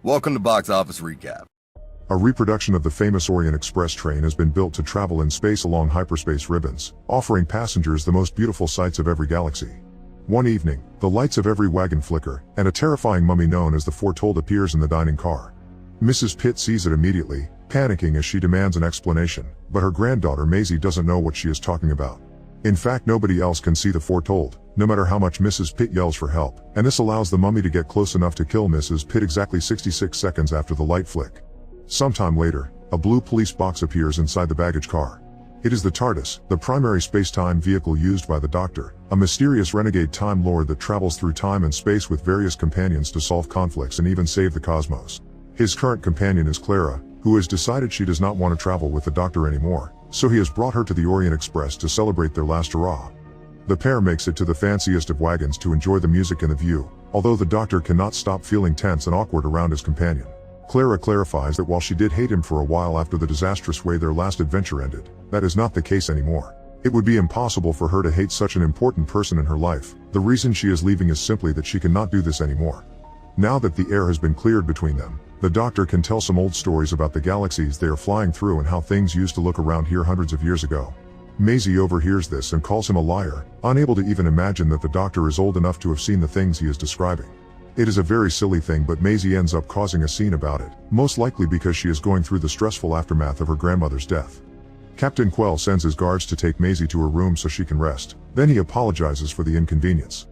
Welcome to Box Office Recap. A reproduction of the famous Orient Express train has been built to travel in space along hyperspace ribbons, offering passengers the most beautiful sights of every galaxy. One evening, the lights of every wagon flicker, and a terrifying mummy known as the Foretold appears in the dining car. Mrs. Pitt sees it immediately, panicking as she demands an explanation, but her granddaughter Maisie doesn't know what she is talking about. In fact, nobody else can see the Foretold, no matter how much Mrs. Pitt yells for help, and this allows the mummy to get close enough to kill Mrs. Pitt exactly 66 seconds after the light flick. Sometime later, a blue police box appears inside the baggage car. It is the TARDIS, the primary space-time vehicle used by the Doctor, a mysterious renegade Time Lord that travels through time and space with various companions to solve conflicts and even save the cosmos. His current companion is Clara, who has decided she does not want to travel with the Doctor anymore, so he has brought her to the Orient Express to celebrate their last hurrah. The pair makes it to the fanciest of wagons to enjoy the music and the view, although the Doctor cannot stop feeling tense and awkward around his companion. Clara clarifies that while she did hate him for a while after the disastrous way their last adventure ended, that is not the case anymore. It would be impossible for her to hate such an important person in her life. The reason she is leaving is simply that she cannot do this anymore. Now that the air has been cleared between them, the Doctor can tell some old stories about the galaxies they are flying through and how things used to look around here hundreds of years ago. Maisie overhears this and calls him a liar, unable to even imagine that the Doctor is old enough to have seen the things he is describing. It is a very silly thing, but Maisie ends up causing a scene about it, most likely because she is going through the stressful aftermath of her grandmother's death. Captain Quell sends his guards to take Maisie to her room so she can rest, then he apologizes for the inconvenience.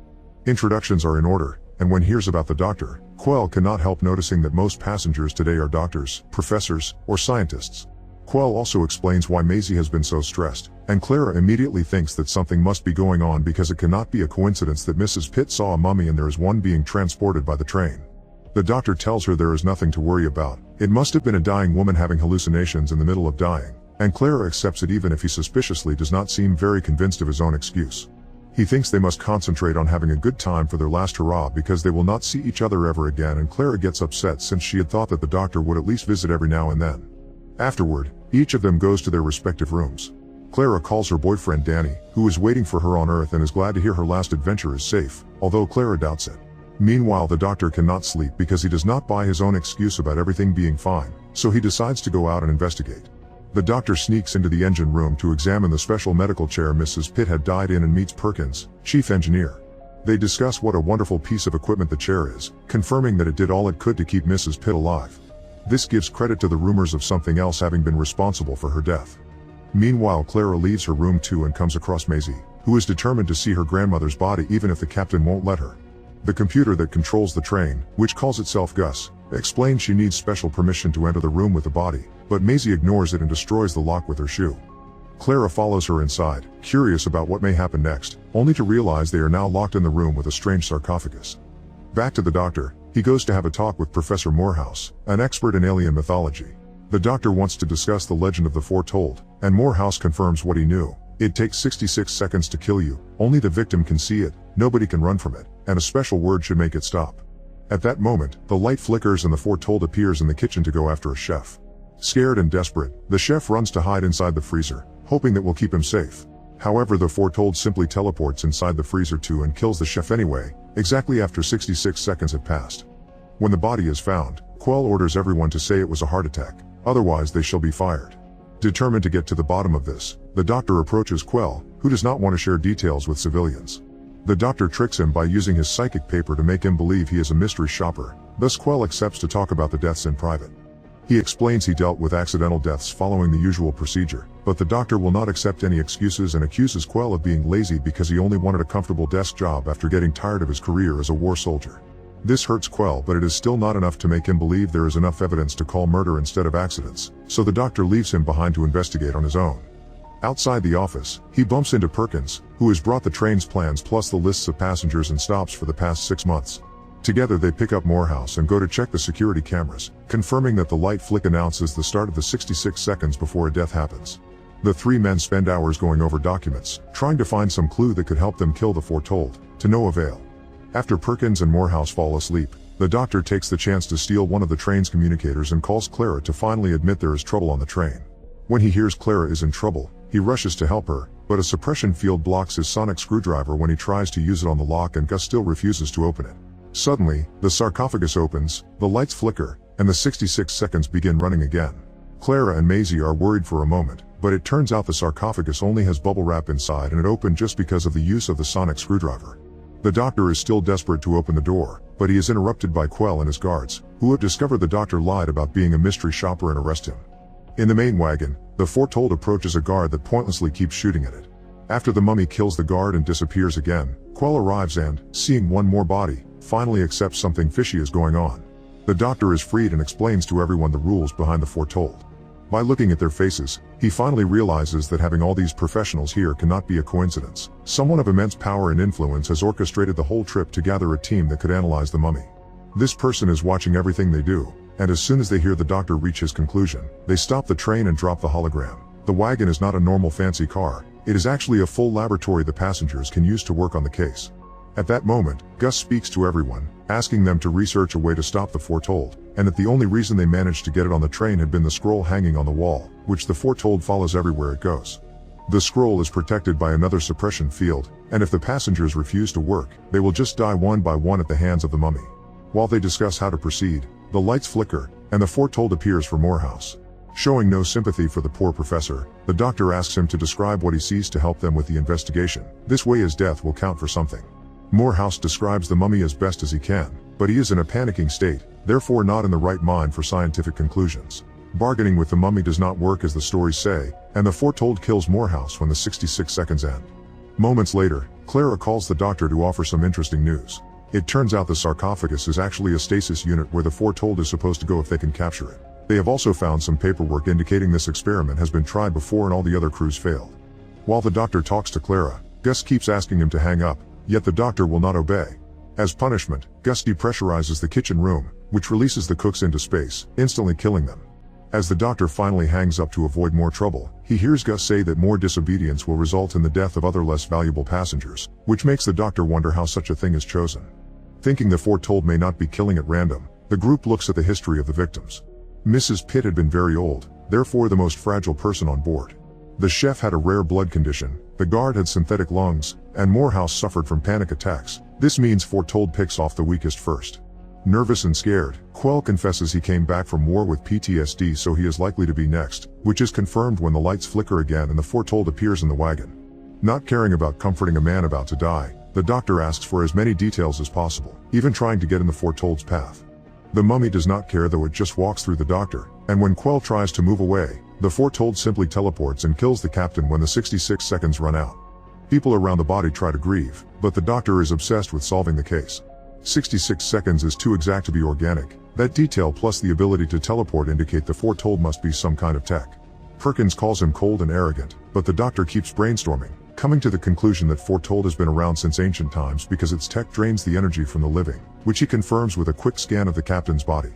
Introductions are in order, and when he hears about the Doctor, Quell cannot help noticing that most passengers today are doctors, professors, or scientists. Quell also explains why Maisie has been so stressed, and Clara immediately thinks that something must be going on because it cannot be a coincidence that Mrs. Pitt saw a mummy and there is one being transported by the train. The Doctor tells her there is nothing to worry about, it must have been a dying woman having hallucinations in the middle of dying, and Clara accepts it even if he suspiciously does not seem very convinced of his own excuse. He thinks they must concentrate on having a good time for their last hurrah because they will not see each other ever again, and Clara gets upset since she had thought that the Doctor would at least visit every now and then. Afterward, each of them goes to their respective rooms. Clara calls her boyfriend Danny, who is waiting for her on Earth and is glad to hear her last adventure is safe, although Clara doubts it. Meanwhile, the Doctor cannot sleep because he does not buy his own excuse about everything being fine, so he decides to go out and investigate. The Doctor sneaks into the engine room to examine the special medical chair Mrs. Pitt had died in and meets Perkins, chief engineer. They discuss what a wonderful piece of equipment the chair is, confirming that it did all it could to keep Mrs. Pitt alive. This gives credit to the rumors of something else having been responsible for her death. Meanwhile, Clara leaves her room too and comes across Maisie, who is determined to see her grandmother's body even if the captain won't let her. The computer that controls the train, which calls itself Gus, explains she needs special permission to enter the room with the body, but Maisie ignores it and destroys the lock with her shoe. Clara follows her inside, curious about what may happen next, only to realize they are now locked in the room with a strange sarcophagus. Back to the Doctor, he goes to have a talk with Professor Morehouse, an expert in alien mythology. The Doctor wants to discuss the legend of the Foretold, and Morehouse confirms what he knew. It takes 66 seconds to kill you, only the victim can see it, nobody can run from it, and a special word should make it stop. At that moment, the light flickers and the Foretold appears in the kitchen to go after a chef. Scared and desperate, the chef runs to hide inside the freezer, hoping that will keep him safe. However, the Foretold simply teleports inside the freezer too and kills the chef anyway, exactly after 66 seconds have passed. When the body is found, Quell orders everyone to say it was a heart attack, otherwise they shall be fired. Determined to get to the bottom of this, the Doctor approaches Quell, who does not want to share details with civilians. The Doctor tricks him by using his psychic paper to make him believe he is a mystery shopper, thus Quell accepts to talk about the deaths in private. He explains he dealt with accidental deaths following the usual procedure, but the Doctor will not accept any excuses and accuses Quell of being lazy because he only wanted a comfortable desk job after getting tired of his career as a war soldier. This hurts Quell, but it is still not enough to make him believe there is enough evidence to call murder instead of accidents, so the Doctor leaves him behind to investigate on his own. Outside the office, he bumps into Perkins, who has brought the train's plans plus the lists of passengers and stops for the past 6 months. Together they pick up Morehouse and go to check the security cameras, confirming that the light flick announces the start of the 66 seconds before a death happens. The three men spend hours going over documents, trying to find some clue that could help them kill the Foretold, to no avail. After Perkins and Morehouse fall asleep, the Doctor takes the chance to steal one of the train's communicators and calls Clara to finally admit there is trouble on the train. When he hears Clara is in trouble, he rushes to help her, but a suppression field blocks his sonic screwdriver when he tries to use it on the lock and Gus still refuses to open it. Suddenly, the sarcophagus opens, the lights flicker, and the 66 seconds begin running again. Clara and Maisie are worried for a moment, but it turns out the sarcophagus only has bubble wrap inside and it opened just because of the use of the sonic screwdriver. The doctor is still desperate to open the door, but he is interrupted by Quell and his guards, who have discovered the doctor lied about being a mystery shopper and arrest him. In the main wagon, the foretold approaches a guard that pointlessly keeps shooting at it. After the mummy kills the guard and disappears again, Quell arrives and, seeing one more body, finally accepts something fishy is going on. The doctor is freed and explains to everyone the rules behind the foretold. By looking at their faces, he finally realizes that having all these professionals here cannot be a coincidence. Someone of immense power and influence has orchestrated the whole trip to gather a team that could analyze the mummy. This person is watching everything they do, and as soon as they hear the doctor reach his conclusion, they stop the train and drop the hologram. The wagon is not a normal fancy car, it is actually a full laboratory the passengers can use to work on the case. At that moment, Gus speaks to everyone, asking them to research a way to stop the foretold, and that the only reason they managed to get it on the train had been the scroll hanging on the wall, which the foretold follows everywhere it goes. The scroll is protected by another suppression field, and if the passengers refuse to work, they will just die one by one at the hands of the mummy. While they discuss how to proceed, the lights flicker, and the foretold appears for Morehouse. Showing no sympathy for the poor professor, the doctor asks him to describe what he sees to help them with the investigation. This way his death will count for something. Morehouse describes the mummy as best as he can, but he is in a panicking state, therefore not in the right mind for scientific conclusions. Bargaining with the mummy does not work as the stories say, and the foretold kills Morehouse when the 66 seconds end. Moments later, Clara calls the doctor to offer some interesting news. It turns out the sarcophagus is actually a stasis unit where the foretold is supposed to go if they can capture it. They have also found some paperwork indicating this experiment has been tried before and all the other crews failed. While the doctor talks to Clara, Gus keeps asking him to hang up, yet the doctor will not obey. As punishment, Gus depressurizes the kitchen room, which releases the cooks into space, instantly killing them. As the doctor finally hangs up to avoid more trouble, he hears Gus say that more disobedience will result in the death of other less valuable passengers, which makes the doctor wonder how such a thing is chosen. Thinking the foretold may not be killing at random, the group looks at the history of the victims. Mrs. Pitt had been very old, therefore the most fragile person on board. The chef had a rare blood condition, the guard had synthetic lungs, and Morehouse suffered from panic attacks. This means foretold picks off the weakest first. Nervous and scared, Quell confesses he came back from war with PTSD, so he is likely to be next, which is confirmed when the lights flicker again and the foretold appears in the wagon. Not caring about comforting a man about to die, the doctor asks for as many details as possible, even trying to get in the foretold's path. The mummy does not care though, it just walks through the doctor, and when Quell tries to move away, the foretold simply teleports and kills the captain when the 66 seconds run out. People around the body try to grieve, but the doctor is obsessed with solving the case. 66 seconds is too exact to be organic. That detail plus the ability to teleport indicate the foretold must be some kind of tech. Perkins calls him cold and arrogant, but the doctor keeps brainstorming, coming to the conclusion that foretold has been around since ancient times because its tech drains the energy from the living, which he confirms with a quick scan of the captain's body.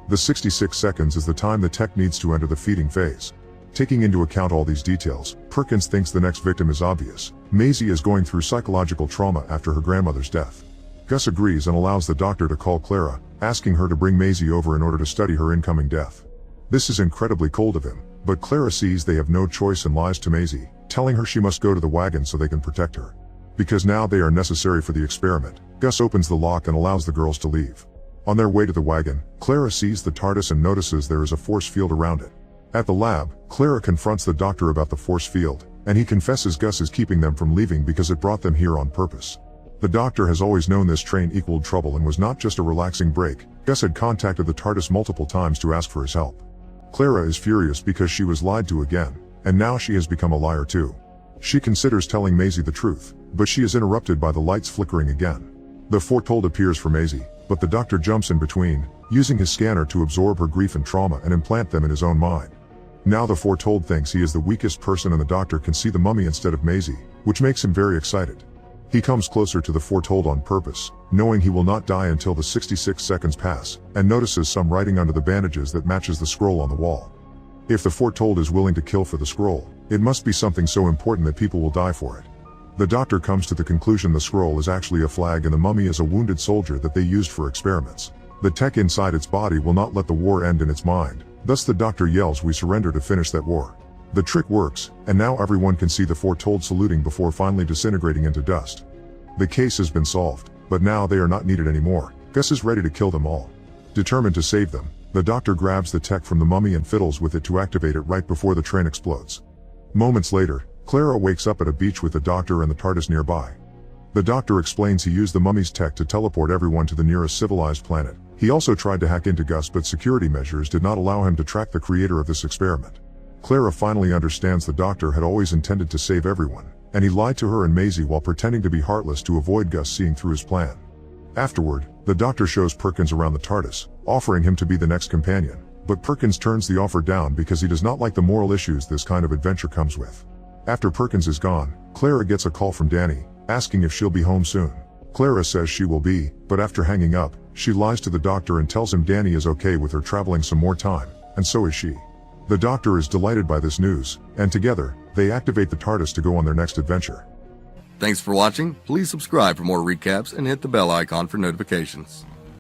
The 66 seconds is the time the tech needs to enter the feeding phase. Taking into account all these details, Perkins thinks the next victim is obvious. Maisie is going through psychological trauma after her grandmother's death. Gus agrees and allows the doctor to call Clara, asking her to bring Maisie over in order to study her incoming death. This is incredibly cold of him, but Clara sees they have no choice and lies to Maisie, telling her she must go to the wagon so they can protect her. Because now they are necessary for the experiment, Gus opens the lock and allows the girls to leave. On their way to the wagon, Clara sees the TARDIS and notices there is a force field around it. At the lab, Clara confronts the doctor about the force field, and he confesses Gus is keeping them from leaving because it brought them here on purpose. The doctor has always known this train equaled trouble and was not just a relaxing break. Gus had contacted the TARDIS multiple times to ask for his help. Clara is furious because she was lied to again, and now she has become a liar too. She considers telling Maisie the truth, but she is interrupted by the lights flickering again. The foretold appears for Maisie, but the doctor jumps in between, using his scanner to absorb her grief and trauma and implant them in his own mind. Now the foretold thinks he is the weakest person and the doctor can see the mummy instead of Maisie, which makes him very excited. He comes closer to the foretold on purpose, knowing he will not die until the 66 seconds pass, and notices some writing under the bandages that matches the scroll on the wall. If the foretold is willing to kill for the scroll, it must be something so important that people will die for it. The doctor comes to the conclusion the scroll is actually a flag and the mummy is a wounded soldier that they used for experiments. The tech inside its body will not let the war end in its mind, thus the doctor yells, "We surrender to finish that war." The trick works, and now everyone can see the foretold saluting before finally disintegrating into dust. The case has been solved, but now they are not needed anymore. Gus is ready to kill them all. Determined to save them, the Doctor grabs the tech from the mummy and fiddles with it to activate it right before the train explodes. Moments later, Clara wakes up at a beach with the Doctor and the TARDIS nearby. The Doctor explains he used the mummy's tech to teleport everyone to the nearest civilized planet. He also tried to hack into Gus, but security measures did not allow him to track the creator of this experiment. Clara finally understands the Doctor had always intended to save everyone, and he lied to her and Maisie while pretending to be heartless to avoid Gus seeing through his plan. Afterward, the Doctor shows Perkins around the TARDIS, offering him to be the next companion, but Perkins turns the offer down because he does not like the moral issues this kind of adventure comes with. After Perkins is gone, Clara gets a call from Danny, asking if she'll be home soon. Clara says she will be, but after hanging up, she lies to the Doctor and tells him Danny is okay with her traveling some more time, and so is she. The Doctor is delighted by this news, and together, they activate the TARDIS to go on their next adventure. Thanks for watching. Please subscribe for more recaps and hit the bell icon for notifications.